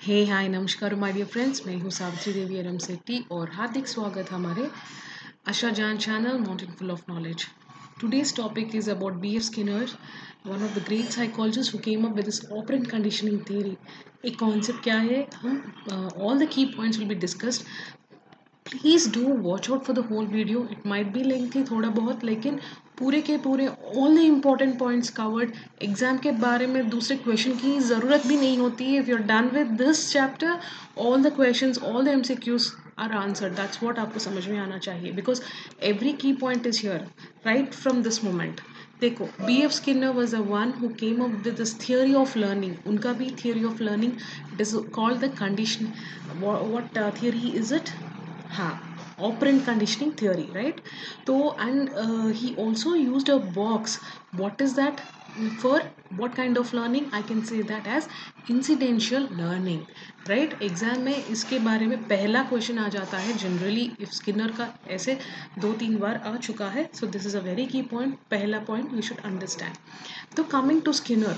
हे हाय नमस्कार my dear friends, मैं हूँ सावित्री देवी एरम सेट्टी और हार्दिक स्वागत हमारे आशा जान channel mountain full of knowledge. Today's topic is about B.F. Skinner, one of the great psychologists who came up with this operant conditioning theory. एक concept क्या है, हम all the key points will be discussed. Please do watch out for the whole video. It might be lengthy थोड़ा बहुत, लेकिन पूरे के पूरे all the important points covered. Exam के बारे में दूसरे क्वेश्चन की ज़रूरत भी नहीं होती है. If you are done with this chapter, all the questions, all the MCQs are answered. That's what आपको समझ में आना चाहिए, because every key point is here right from this moment. देखो, B.F. Skinner was a one who came up with this theory of learning. उनका भी theory of learning, it is called the condition. What theory is it? हाँ, operant conditioning theory, right? So, and he also used a box. What is that? For what kind of learning? I can say that as incidential learning, right? Exam में इसके बारे में पहला question आ जाता है generally. If Skinner का ऐसे 2-3 बार आ चुका है. So this is a very key point. पहला पॉइंट यू शुड अंडरस्टैंड. तो coming to Skinner,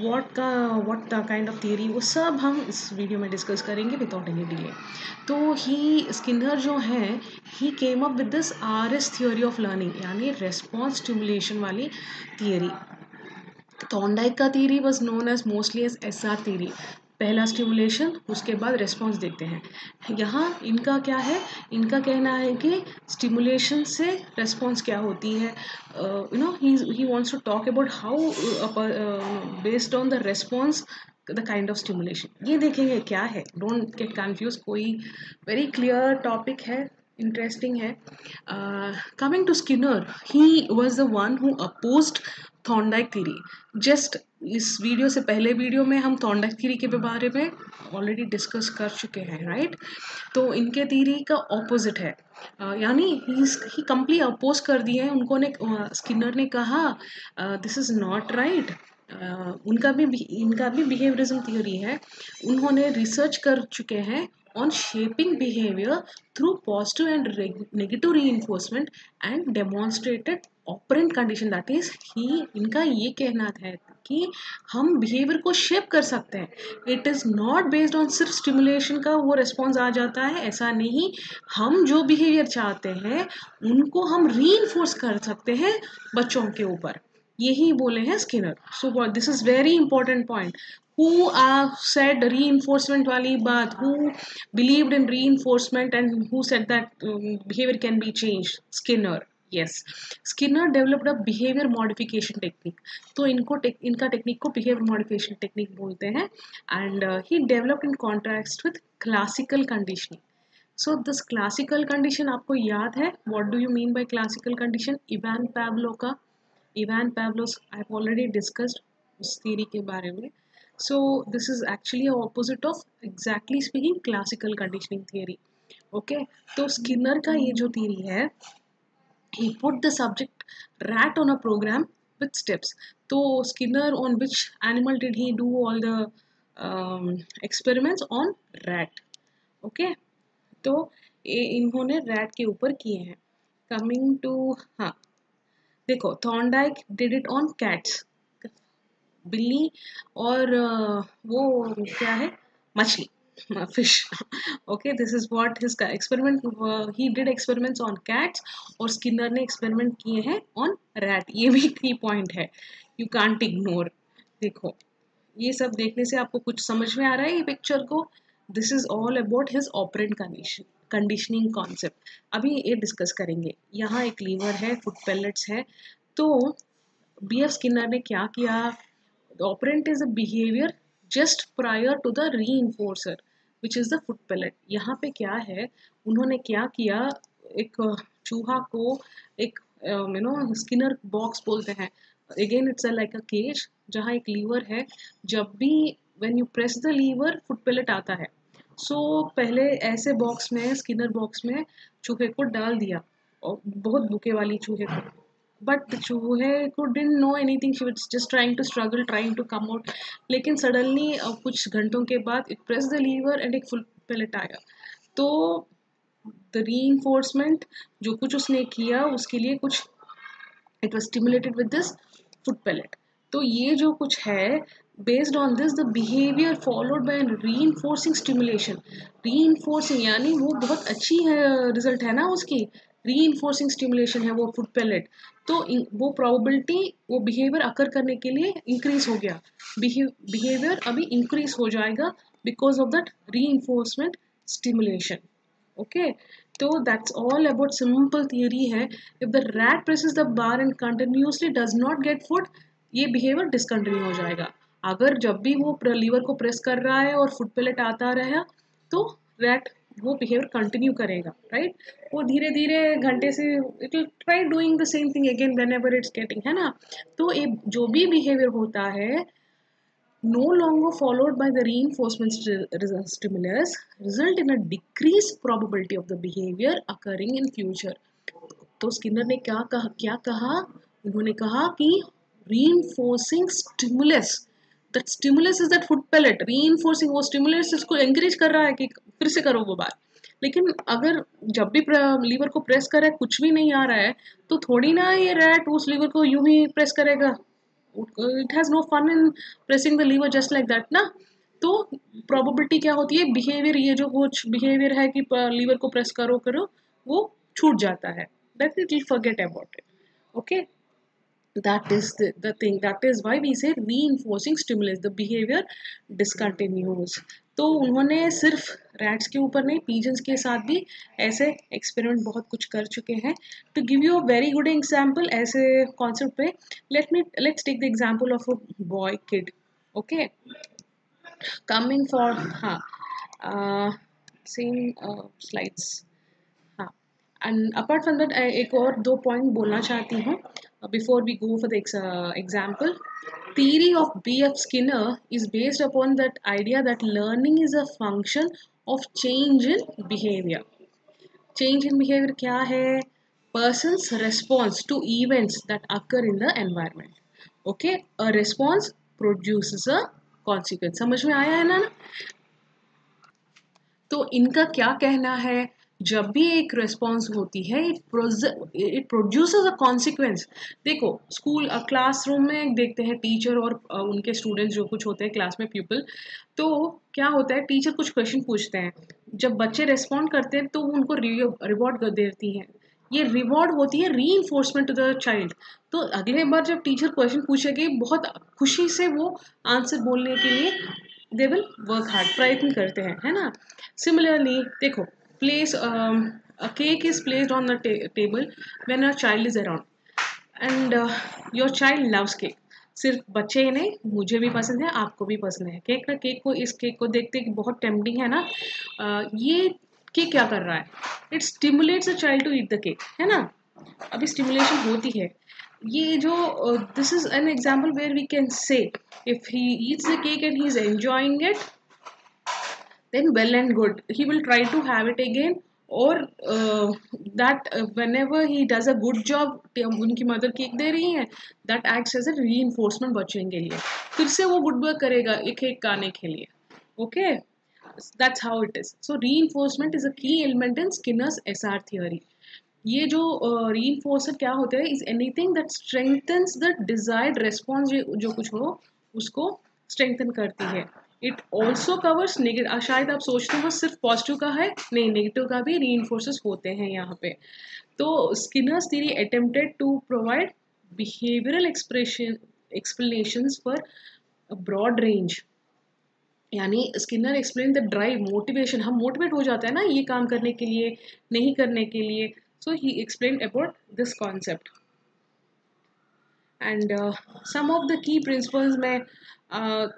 what kind of theory, वो सब हम इस वीडियो में डिस्कस करेंगे विदाउट एनी डिले. तो ही स्किनर जो है, he came up with this RS theory of learning, यानी रेस्पॉन्स स्टिमुलेशन वाली थियरी. थॉर्नडाइक का theory was known as mostly as SR theory. पहला स्टिमुलेशन, उसके बाद रेस्पॉन्स देखते हैं. यहाँ इनका क्या है, इनका कहना है कि स्टिमुलेशन से रेस्पॉन्स क्या होती है. He wants to talk about how based on the response the kind of stimulation. ये देखेंगे क्या है. Don't get confuse. कोई वेरी क्लियर टॉपिक है, इंटरेस्टिंग है. Coming to Skinner, he was the one who opposed Thorndike theory. Just इस video से पहले वीडियो में हम थॉर्नडाइक थ्योरी के बारे में ऑलरेडी डिस्कस कर चुके हैं, राइट? तो इनके थ्योरी का ऑपोजिट है. यानी ही कंप्लीट अपोज कर दिए हैं उनको ने. स्किनर ने कहा दिस इज नॉट राइट. इनका भी बिहेवियरिज्म थ्योरी है. उन्होंने रिसर्च कर चुके हैं on shaping behavior through positive and negative reinforcement and demonstrated operant condition. that is, इनका ये कहना है कि हम बिहेवियर को शेप कर सकते हैं. It is not based on सिर्फ स्टिमुलेशन का वो रिस्पॉन्स आ जाता है, ऐसा नहीं. हम जो बिहेवियर चाहते हैं उनको हम रीइंफोर्स कर सकते हैं बच्चों के ऊपर. यही बोले हैं Skinner. So this is very important point. who said reinforcement वाली बात, who believed in reinforcement and who said that behavior can be changed? Skinner. Yes, Skinner developed a behavior modification technique. तो इनका टेक्निक को behavior modification technique बोलते हैं. And he developed in contrast with classical conditioning. So this classical condition आपको याद है? What do you mean by classical condition? Ivan Pavlov's I have already discussed उस theory के बारे में. So this is actually a opposite of, exactly speaking, classical conditioning theory. Okay, तो Skinner का ये जो theory है, he put the subject rat on a program with steps. तो Skinner on which animal did he do all the experiments? On rat. Okay, तो इन्होंने rat के ऊपर किए हैं. Coming to, हाँ देखो, Thorndike did it on cats, बिल्ली और वो क्या है, मछली, fish. Okay, this is what his experiment. He did experiments on cats और स्किनर ने एक्सपेरिमेंट किए हैं ऑन रैट. ये भी की पॉइंट है, यू कांट इग्नोर. देखो, ये सब देखने से आपको कुछ समझ में आ रहा है ये पिक्चर को. This is all about his operant conditioning concept. अभी ये डिस्कस करेंगे. यहाँ एक लीवर है, फुट पेलेट्स है. तो B.F. स्किनर ने क्या किया? The operant is a behavior just prior to the reinforcer, which is the foot pellet. यहाँ पे क्या है, उन्होंने क्या किया, एक चूहा को एक स्किनर बॉक्स बोलते हैं. Again it's like a cage जहाँ एक लीवर है. जब भी when you press the lever, foot pellet आता है. सो पहले ऐसे बॉक्स में, स्किनर बॉक्स में चूहे को डाल दिया, और बहुत भूखे वाली चूहे को. बट चूहे को didn't know anything, she was just trying to struggle, trying to come out. लेकिन सडनली कुछ घंटों के बाद it press the lever and एक फुल पेलेट आया. तो द रीइंफोर्समेंट जो कुछ उसने किया, उसके लिए कुछ, it was stimulated with this food pellet. तो ये जो कुछ है, Based on this, the behavior followed by reinforcing stimulation. Reinforcing यानी वो बहुत अच्छी रिजल्ट है ना उसकी, reinforcing stimulation है वो फूड pellet, तो वो probability वो behavior अकर करने के लिए increase हो गया, behavior अभी increase हो जाएगा because of that reinforcement stimulation. Okay, so that's all about simple theory है. If the rat presses the bar and continuously does not get food, ये बिहेवियर डिसकंटिन्यू हो जाएगा. अगर जब भी वो लीवर को प्रेस कर रहा है और फूड पेलेट आता रहा तो रैट वो बिहेवियर कंटिन्यू करेगा, राइट. वो धीरे धीरे घंटे से it will try doing the same thing again when ever its getting, है ना. तो ये जो भी बिहेवियर होता है no longer followed by the reinforcement stimulus result in a decreased probability of the behavior occurring in future. तो Skinner ने क्या कहा, उन्होंने कहा कि reinforcing stimulus, that stimulus is that food pellet, reinforcing वो stimulus इसको encourage कर रहा है कि फिर से करो वो बात. लेकिन अगर जब भी लीवर को प्रेस करे कुछ भी नहीं आ रहा है तो थोड़ी ना ये रैट उस लीवर को यूं ही प्रेस करेगा. It has no fun in pressing the lever just like that ना. तो प्रोबेबिलिटी क्या होती है, बिहेवियर, ये जो कुछ बिहेवियर है कि लीवर को प्रेस करो करो वो छूट जाता है, that it will forget about it. Okay, that is the thing, that is why we say reinforcing stimulus, the behavior discontinues. तो उन्होंने सिर्फ रैट्स के ऊपर नहीं, पीजन्स के साथ भी ऐसे एक्सपेरिमेंट बहुत कुछ कर चुके हैं. To give you a very good example ऐसे कॉन्सेप्ट पे, let's take the example of a boy kid. Okay, coming for same slides. हाँ, एंड अपार्ट फ्रॉम दैट एक और दो पॉइंट बोलना चाहती हूँ before we go for the example. Theory of B.F. Skinner is based upon that idea that learning is a function of change in behavior. Change in behavior क्या है? Person's response to events that occur in the environment. Okay, a response produces a consequence. समझ में आया है ना? तो इनका क्या कहना है, जब भी एक रिस्पॉन्स होती है इट प्रोड्यूसेस अ कॉन्सिक्वेंस. देखो स्कूल क्लासरूम में देखते हैं टीचर और उनके स्टूडेंट्स जो कुछ होते हैं क्लास में पीपल, तो क्या होता है टीचर कुछ क्वेश्चन पूछते हैं, जब बच्चे रिस्पॉन्ड करते हैं तो उनको रिवॉर्ड देती हैं. ये रिवॉर्ड होती है रीइंफोर्समेंट टू द चाइल्ड. तो अगले बार जब टीचर क्वेश्चन पूछेगी बहुत खुशी से वो आंसर बोलने के लिए दे विल वर्क हार्ड, प्रयत्न करते हैं, है ना. सिमिलरली देखो, place a cake is placed on the table when a child is around and your child loves cake. सिर्फ बच्चे ही नहीं, मुझे भी पसंद है, आपको भी पसंद है केक ना. केक को, इस केक को देखते कि बहुत टेम्पटिंग है ना, ये केक क्या कर रहा है, it stimulates a child to eat the cake, है ना. अभी स्टिमुलेशन होती है. ये जो this is an example where we can say if he eats the cake and he is enjoying it, then well and good, he will try to have it again. और whenever he does a good job, उनकी mother cake दे रही है, that acts as a reinforcement बच्चों के लिए, फिर से वो गुड वर्क करेगा एक केक खाने के लिए. okay, that's how it is. So reinforcement is a key element in Skinner's SR theory. ये जो reinforcer क्या होता है, is anything that strengthens the desired response, जो कुछ हो उसको strengthen करती है. It also covers negative. शायद आप सोचते हो सिर्फ पॉजिटिव का है, नहीं, नेगेटिव का भी रीइंफोर्सेस होते हैं यहाँ पे. तो Skinner's theory attempted to provide behavioural explanations for a broad range. यानी Skinner explain the drive, motivation, हम मोटिवेट हो जाते हैं ना ये काम करने के लिए, नहीं करने के लिए. So he explain about this concept and some of the key principles में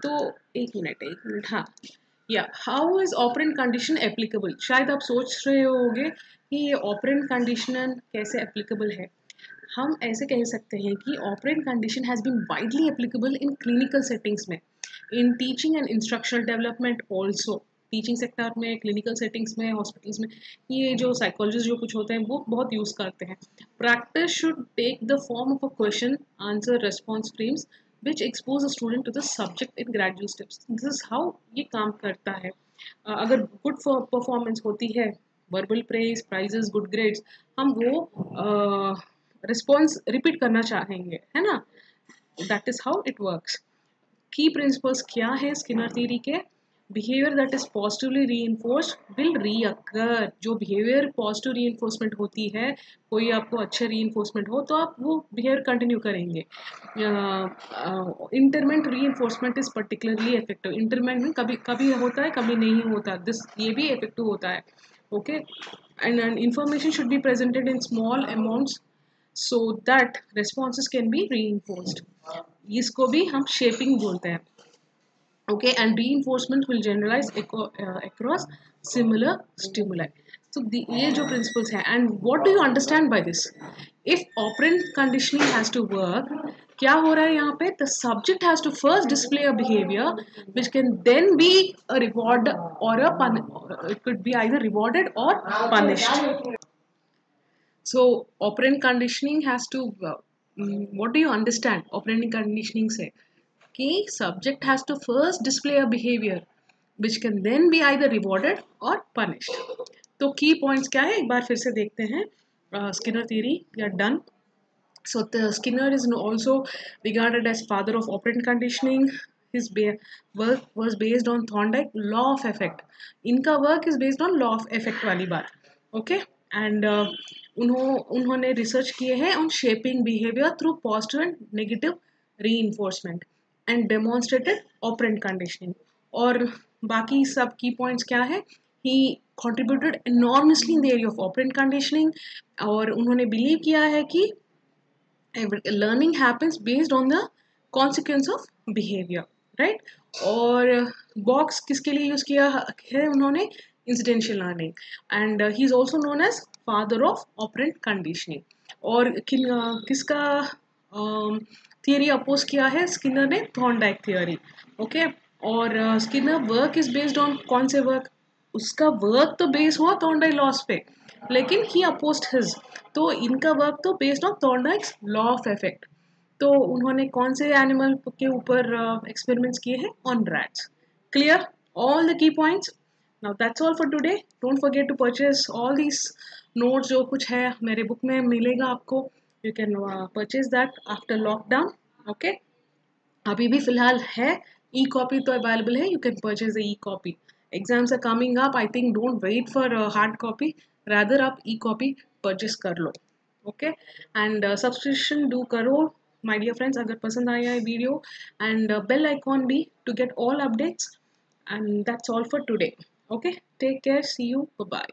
तो एक मिनट हाँ, या how is operant condition applicable. शायद आप सोच रहे होंगे कि ये ऑपरेंट कंडीशन कैसे एप्लीकेबल है. हम ऐसे कह सकते हैं कि operant condition has been widely applicable in clinical settings में, in teaching and instructional development also. Teaching sector में, क्लिनिकल सेटिंग्स में, हॉस्पिटल्स में ये जो साइकोलॉजिस्ट जो कुछ होते हैं वो बहुत यूज़ करते हैं. Practice should take the form of a question answer response frames which expose a student to the subject in graduate steps. This is how ये काम करता है. अगर good performance होती है, verbal praise, prizes, good grades, हम वो response repeat करना चाहेंगे, है ना. That is how it works. Key principles क्या है स्किनर थ्योरी के? Behaviour that is positively reinforced will reoccur. जो बिहेवियर पॉजिटिव रीइंफोर्समेंट होती है, कोई आपको अच्छे रीइंफोर्समेंट हो तो आप वो बिहेवियर कंटिन्यू करेंगे। Entertainment reinforcement is particularly effective. Entertainment में कभी कभी होता है, कभी नहीं होता, दिस ये भी इफेक्टिव होता है। Okay, and information should be presented in small amounts so that responses can be reinforced. इसको भी हम shaping बोलते हैं. Okay, and reinforcement will generalize across similar stimuli. So ये जो principles हैं, and what do you understand by this? If operant conditioning has to work, क्या हो रहा है यहाँ पे? The subject has to first display a behavior which can then be a reward or a it could be either rewarded or punished. So operant conditioning has to what do you understand operant conditioning से? कि subject has to first display a behavior which can then be either rewarded or punished. तो key points क्या है, एक बार फिर से देखते हैं. Skinner theory, we are done. So the Skinner is also regarded as father of operant conditioning. His work was based on Thorndike law of effect. इनका work is based on law of effect वाली बात. Okay, and उन्होंने research किए हैं on shaping behavior through positive and negative reinforcement and demonstrated operant conditioning. और बाकी सब की पॉइंट्स क्या है? He contributed enormously in the area of operant conditioning. और उन्होंने बिलीव किया है कि learning happens based on the consequence of behavior, right? और box किसके लिए यूज किया है उन्होंने? Incidential learning. And he is also known as father of operant conditioning. और किसका थियरी अपोज किया है स्किनर ने? Thorndike theory. ओके, और Skinner work is based on कौन से वर्क? उसका वर्क तो बेस हुआ थॉर्नडाइक लॉस पे, लेकिन ही अपोज्ड हिज. तो इनका वर्क तो based on Thorndike's law of effect. तो उन्होंने कौन से एनिमल के ऊपर एक्सपेरिमेंट्स किए हैं? On rats. Clear all the key points? Now that's all for today. Don't forget to purchase all these notes. जो कुछ है मेरे बुक में मिलेगा आपको. You can purchase that after lockdown. Okay, अभी भी फिलहाल है, ई कॉपी तो अवेलेबल है. You can purchase the e copy. Exams are coming up. I think don't wait for hard copy, rather आप ई कॉपी परचेज कर लो. Okay, and subscription do करो my dear friends अगर पसंद आया है video, and bell icon भी to get all updates. And that's all for today. Okay, take care, see you, bye.